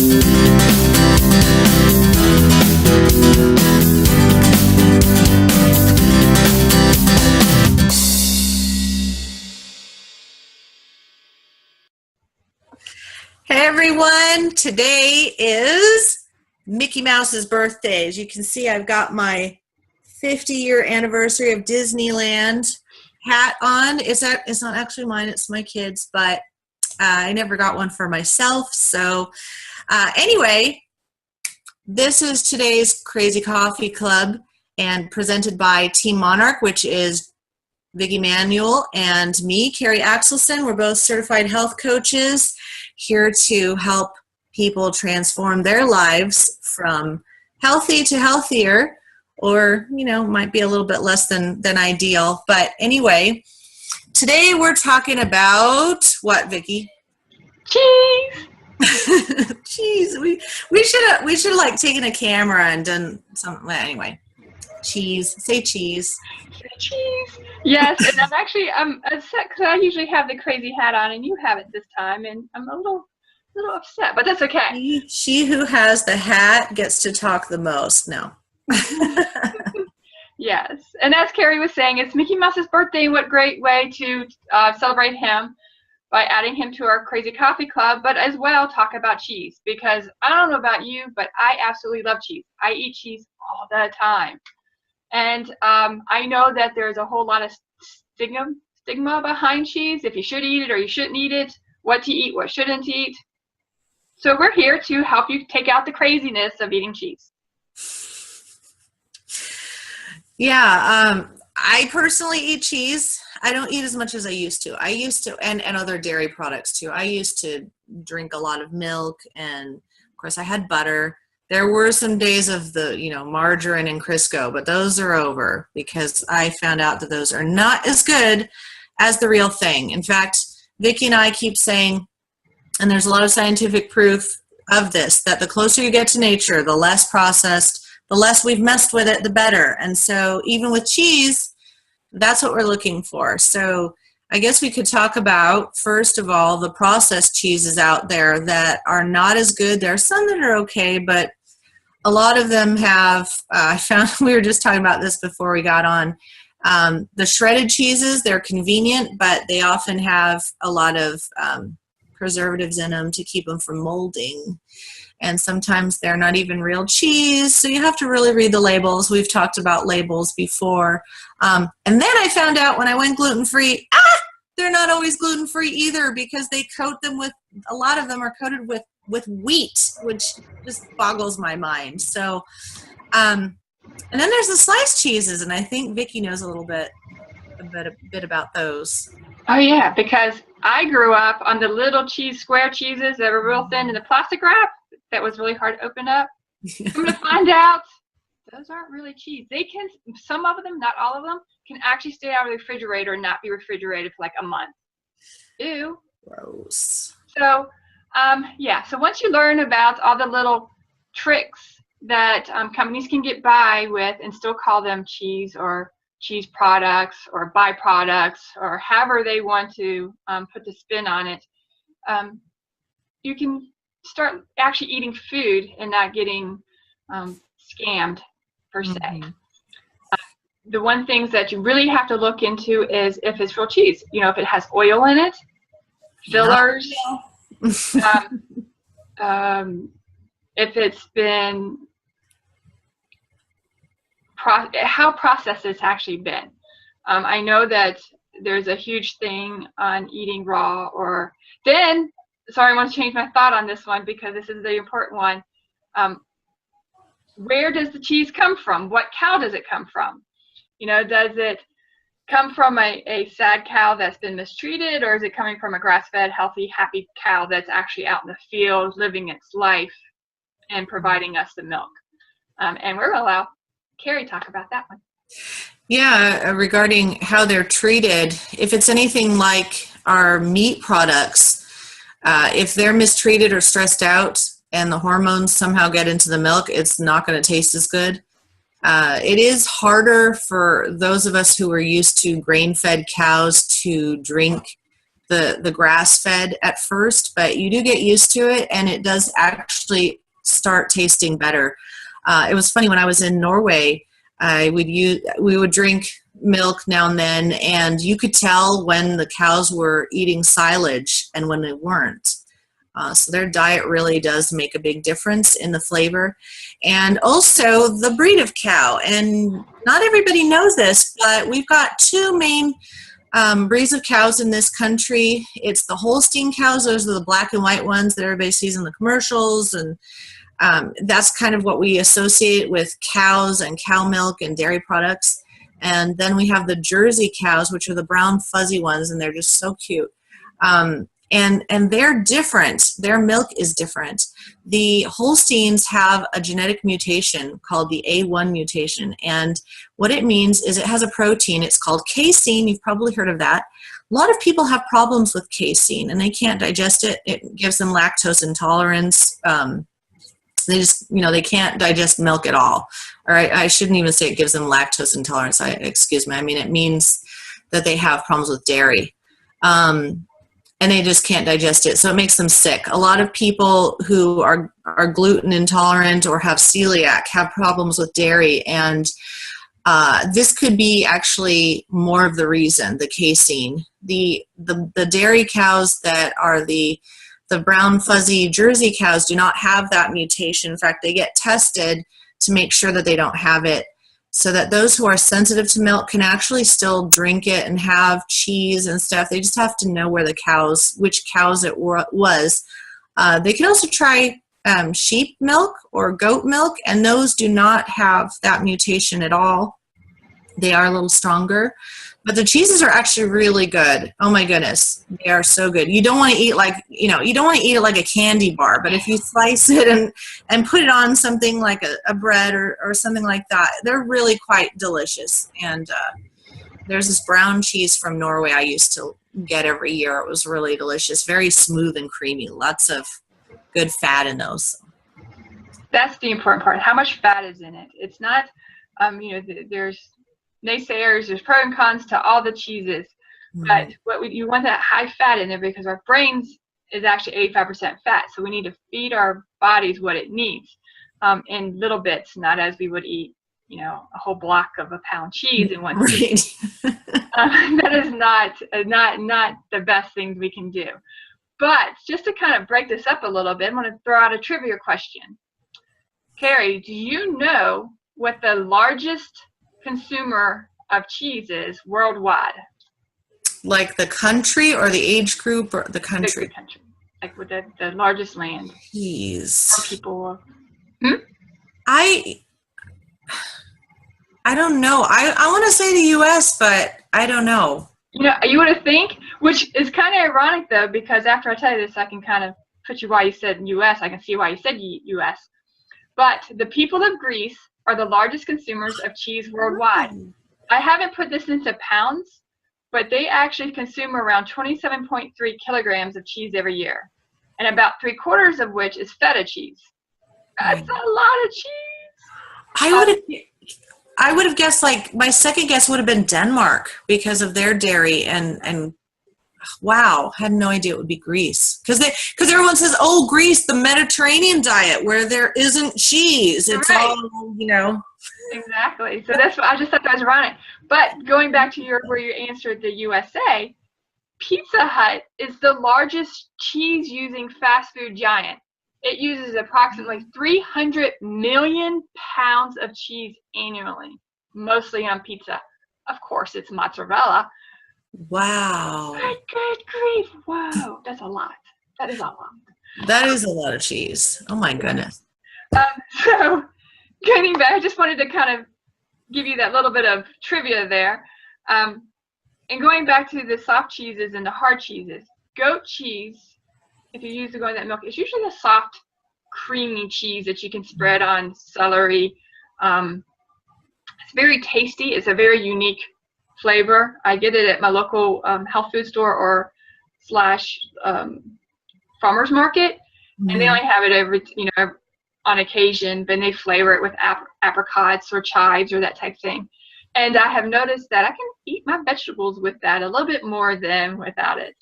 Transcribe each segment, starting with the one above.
Hey everyone, today is Mickey Mouse's birthday. As you can see, I've got my 50-year anniversary of Disneyland hat on. It's not actually mine, it's my kids, but I never got one for myself. So anyway, this is today's Crazy Coffee Club and presented by Team Monarch, which is Vicki Manuel and me, Carrie Axelson. We're both certified health coaches here to help people transform their lives from healthy to healthier, or, you know, might be a little bit less than ideal. But anyway, today we're talking about what, Vicki? Cheese. Cheese. We should have like taken a camera and done something. Well, anyway, cheese. Say cheese. Say cheese. Yes, and I'm upset because I usually have the crazy hat on, and you have it this time, and I'm a little upset, but that's okay. She who has the hat gets to talk the most. No. Yes, and as Carrie was saying, it's Mickey Mouse's birthday. What great way to celebrate him by adding him to our Crazy Coffee Club, but as well talk about cheese, because I don't know about you, but I absolutely love cheese. I eat cheese all the time. And I know that there's a whole lot of stigma behind cheese, if you should eat it or you shouldn't eat it, what to eat, what shouldn't eat. So we're here to help you take out the craziness of eating cheese. Yeah, I personally eat cheese. I don't eat as much as I used to. And other dairy products too. I used to drink a lot of milk, and of course I had butter. There were some days of the, margarine and Crisco, but those are over because I found out that those are not as good as the real thing. In fact, Vicki and I keep saying, and there's a lot of scientific proof of this, that the closer you get to nature, the less processed, the less we've messed with it, the better. And so even with cheese, that's what we're looking for. So I guess we could talk about, first of all, the processed cheeses out there that are not as good. There are some that are okay, but a lot of them have, I found, we were just talking about this before we got on, the shredded cheeses, they're convenient, but they often have a lot of preservatives in them to keep them from molding. And sometimes they're not even real cheese, so you have to really read the labels. We've talked about labels before. And then I found out when I went gluten-free, they're not always gluten-free either, because they coat them with, a lot of them are coated with wheat, which just boggles my mind. So, and then there's the sliced cheeses, and I think Vicki knows a bit about those. Oh yeah, because I grew up on the little square cheeses that were real thin in the plastic wrap that was really hard to open up. I'm going to find out those aren't really cheese. They can, some of them, not all of them, can actually stay out of the refrigerator and not be refrigerated for like a month. Ew. Gross. So, yeah, so once you learn about all the little tricks that companies can get by with and still call them cheese or cheese products or byproducts or however they want to put the spin on it, you can start actually eating food and not getting scammed per se. Mm-hmm. The one things that you really have to look into is if it's real cheese. If it has oil in it, fillers, if it's been how processed it's actually been. I know that there's a huge thing on eating raw, or then, sorry, I want to change my thought on this one because this is the important one. Where does the cheese come from? What cow does it come from? Does it come from a sad cow that's been mistreated, or is it coming from a grass-fed, healthy, happy cow that's actually out in the field living its life and providing us the milk? And we're going to allow Carrie talk about that one. Yeah, regarding how they're treated, if it's anything like our meat products, if they're mistreated or stressed out and the hormones somehow get into the milk, it's not going to taste as good. It is harder for those of us who are used to grain-fed cows to drink the grass fed at first, but you do get used to it, and it does actually start tasting better. It was funny when I was in Norway. We would drink milk now and then, and you could tell when the cows were eating silage and when they weren't. So their diet really does make a big difference in the flavor. And also the breed of cow. And not everybody knows this, but we've got two main breeds of cows in this country. It's the Holstein cows. Those are the black and white ones that everybody sees in the commercials. And that's kind of what we associate with cows and cow milk and dairy products. And then we have the Jersey cows, which are the brown fuzzy ones, and they're just so cute. And they're different. Their milk is different. The Holsteins have a genetic mutation called the A1 mutation. And what it means is it has a protein. It's called casein. You've probably heard of that. A lot of people have problems with casein, and they can't digest it. It gives them lactose intolerance. They just, they can't digest milk at all. Or I shouldn't even say it gives them lactose intolerance. Excuse me. I mean, it means that they have problems with dairy. And they just can't digest it, so it makes them sick. A lot of people who are gluten intolerant or have celiac have problems with dairy, and this could be actually more of the reason, the casein. The dairy cows that are the brown fuzzy Jersey cows do not have that mutation. In fact, they get tested to make sure that they don't have it, so that those who are sensitive to milk can actually still drink it and have cheese and stuff. They just have to know which cows it was. They can also try sheep milk or goat milk, and those do not have that mutation at all. They are a little stronger. But the cheeses are actually really good. Oh my goodness, they are so good. You don't want to eat you don't want to eat it like a candy bar, but if you slice it and put it on something like a bread or something like that, they're really quite delicious. And there's this brown cheese from Norway I used to get every year. It was really delicious, very smooth and creamy, lots of good fat in those. That's the important part. How much fat is in it? It's not, there's naysayers, there's pros and cons to all the cheeses, but you want that high fat in there because our brains is actually 85% fat, so we need to feed our bodies what it needs in little bits, not as we would eat a whole block of a pound cheese in one sitting. That is not the best things we can do. But just to kind of break this up a little bit, I'm going to throw out a trivia question. Carrie, do you know what the largest consumer of cheese is worldwide? Like the country or the age group or the country? The country. Like with the largest land. Cheese. People. I don't know. I want to say the U.S., but I don't know. You would think, which is kind of ironic though, because after I tell you this, I can kind of put you why you said U.S. I can see why you said U.S. But the people of Greece are the largest consumers of cheese worldwide. I haven't put this into pounds, but they actually consume around 27.3 kilograms of cheese every year, and about 3/4 of which is feta cheese. That's a lot of cheese. I would have guessed, like, my second guess would have been Denmark because of their dairy, and wow, had no idea it would be Greece. Because everyone says, oh, Greece, the Mediterranean diet where there isn't cheese. It's right. all, Exactly. So that's what I just thought that was ironic. But going back to where you answered the USA, Pizza Hut is the largest cheese-using fast food giant. It uses approximately 300 million pounds of cheese annually, mostly on pizza. Of course, it's mozzarella. Wow. Good grief. Wow. That's a lot. That is a lot. That is a lot of cheese. Oh, my goodness. So, getting back, I just wanted to kind of give you that little bit of trivia there. And going back to the soft cheeses and the hard cheeses, goat cheese, if you use to go in that milk, it's usually the soft, creamy cheese that you can spread on celery. It's very tasty. It's a very unique flavor. I get it at my local health food store or / farmer's market, and they only have it on occasion, but they flavor it with apricots or chives or that type of thing. And I have noticed that I can eat my vegetables with that a little bit more than without it.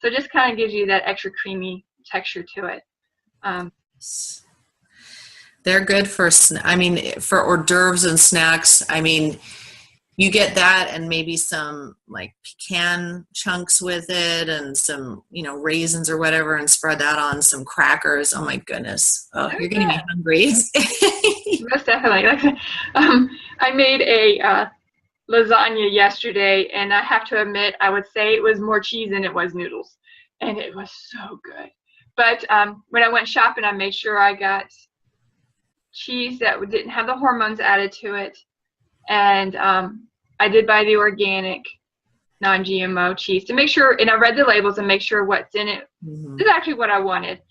So it just kind of gives you that extra creamy texture to it. They're good for, I mean, for hors d'oeuvres and snacks. I mean, you get that and maybe some like pecan chunks with it and some, you know, raisins or whatever, and spread that on some crackers. Oh my goodness. Oh, you're getting me hungry. Most definitely. I made a lasagna yesterday, and I have to admit, I would say it was more cheese than it was noodles, and it was so good. But when I went shopping, I made sure I got cheese that didn't have the hormones added to it, and I did buy the organic, non-GMO cheese to make sure, and I read the labels and make sure what's in it is actually what I wanted.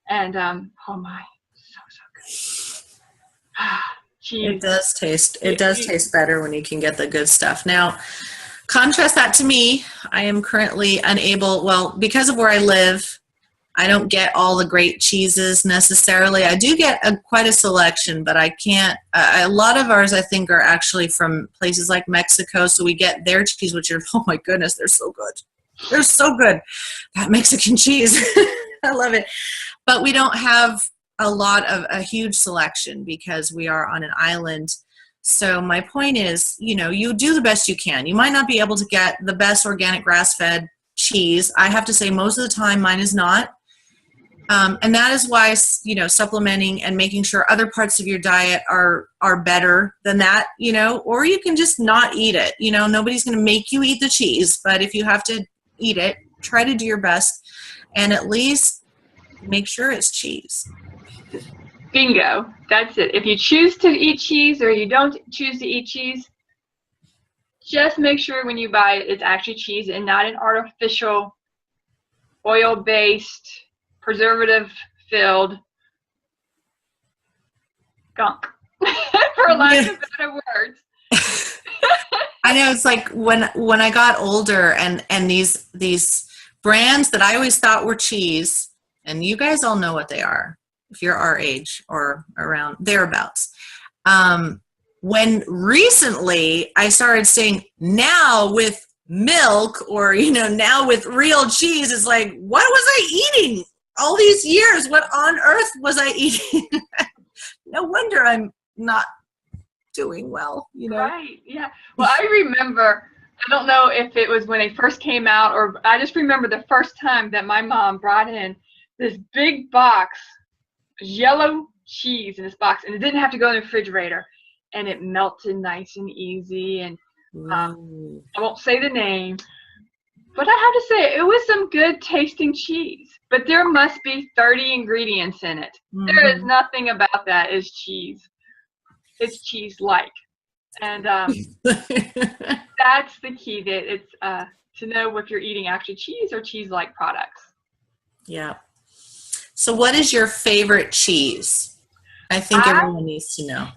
And oh my, so good. Cheese. It does taste better when you can get the good stuff. Now, contrast that to me. I am currently unable, well, because of where I live, I don't get all the great cheeses necessarily. I do get quite a selection, but I can't. A lot of ours, I think, are actually from places like Mexico, so we get their cheese, which are, oh my goodness, they're so good. They're so good. That Mexican cheese. I love it. But we don't have a huge selection because we are on an island. So my point is, you know, you do the best you can. You might not be able to get the best organic grass-fed cheese. I have to say most of the time mine is not. And that is why, you know, supplementing and making sure other parts of your diet are better than that, you know, or you can just not eat it. You know, nobody's going to make you eat the cheese, but if you have to eat it, try to do your best and at least make sure it's cheese. Bingo. That's it. If you choose to eat cheese or you don't choose to eat cheese, just make sure when you buy it, it's actually cheese and not an artificial, oil-based, preservative-filled gunk, for lack of better words. I know, it's like when I got older and these brands that I always thought were cheese, and you guys all know what they are if you're our age or around thereabouts. When recently I started saying now with milk or, you know, now with real cheese, it's like, what was I eating all these years? What on earth was I eating? No wonder I'm not doing well, you know? Right, yeah. Well, I remember, I don't know if it was when they first came out, or I just remember the first time that my mom brought in this big box, yellow cheese in this box, and it didn't have to go in the refrigerator, and it melted nice and easy, and I won't say the name, but I have to say, it was some good tasting cheese, but there must be 30 ingredients in it. There is nothing about that is cheese. It's cheese-like, and that's the key. That it's to know if you're eating actually cheese or cheese-like products. Yeah. So, what is your favorite cheese? I think everyone needs to know.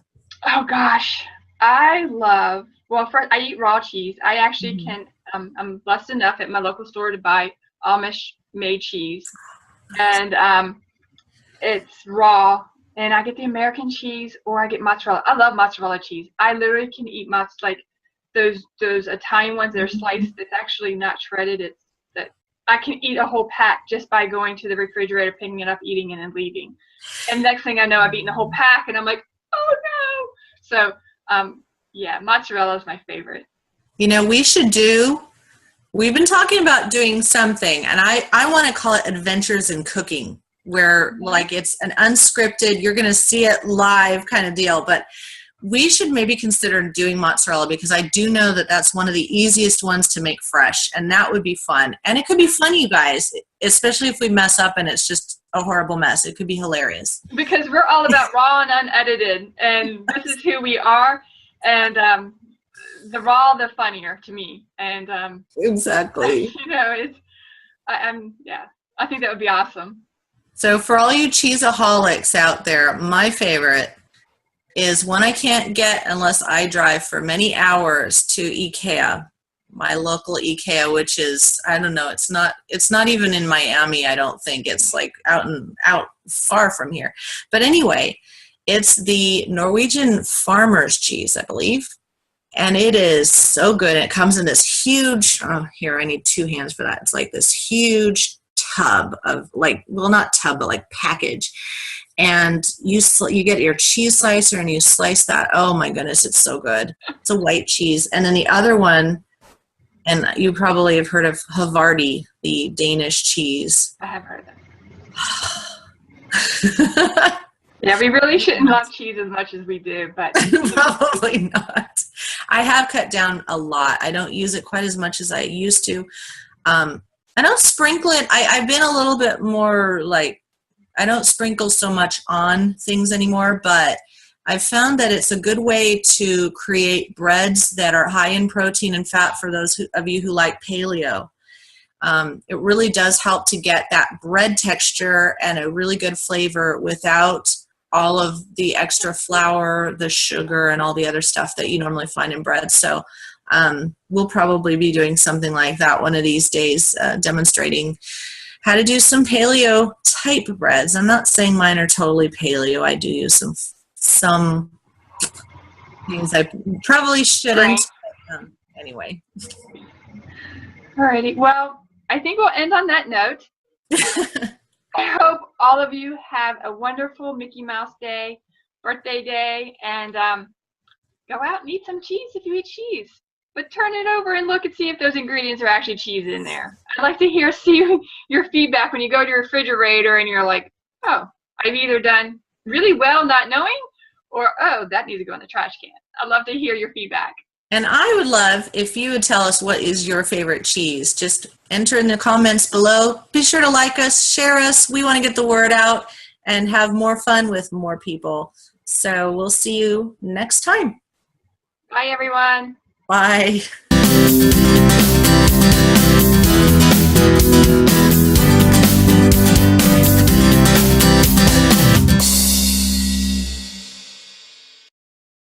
Oh gosh, I love. Well, first I eat raw cheese. I actually can. I'm blessed enough at my local store to buy Amish-made cheese, and it's raw. And I get the American cheese, or I get mozzarella. I love mozzarella cheese. I literally can eat like those Italian ones that are sliced. It's actually not shredded. It's that I can eat a whole pack just by going to the refrigerator, picking it up, eating it, and leaving. And next thing I know, I've eaten a whole pack, and I'm like, oh no! So, yeah, mozzarella is my favorite. You know, we've been talking about doing something, and I want to call it Adventures in Cooking, where like it's an unscripted, you're going to see it live kind of deal, but we should maybe consider doing mozzarella because I do know that that's one of the easiest ones to make fresh, and that would be fun. And it could be funny, you guys, especially if we mess up and it's just a horrible mess. It could be hilarious. Because we're all about raw and unedited, and this is who we are, and the raw, the funnier to me. And exactly. You know, it's I think that would be awesome. So for all you cheeseaholics out there, my favorite is one I can't get unless I drive for many hours to IKEA, my local IKEA, which is, I don't know, it's not even in Miami, I don't think. It's like out far from here. But anyway, it's the Norwegian farmer's cheese, I believe. And it is so good. It comes in this huge, oh, here, I need 2 hands for that. It's like this huge tub of like, well, not tub, but like package. And you get your cheese slicer and you slice that. Oh my goodness, it's so good. It's a white cheese. And then the other one, and you probably have heard of Havarti, the Danish cheese. I have heard of that. Yeah, we really shouldn't love cheese as much as we do, but Probably not. I have cut down a lot. I don't use it quite as much as I used to. I don't sprinkle it. I've been a little bit more like, I don't sprinkle so much on things anymore, but I've found that it's a good way to create breads that are high in protein and fat for those of you who like paleo. It really does help to get that bread texture and a really good flavor without all of the extra flour, the sugar, and all the other stuff that you normally find in bread. So we'll probably be doing something like that one of these days, demonstrating how to do some paleo type breads. I'm not saying mine are totally paleo. I do use some things I probably shouldn't. Anyway. Alrighty. Well, I think we'll end on that note. I hope all of you have a wonderful Mickey Mouse Day, birthday day, and go out and eat some cheese if you eat cheese. But turn it over and look and see if those ingredients are actually cheese in there. I'd like to see your feedback when you go to your refrigerator and you're like, oh, I've either done really well not knowing, or, oh, that needs to go in the trash can. I'd love to hear your feedback. And I would love if you would tell us what is your favorite cheese. Just enter in the comments below. Be sure to like us, share us. We want to get the word out and have more fun with more people. So we'll see you next time. Bye, everyone. Bye.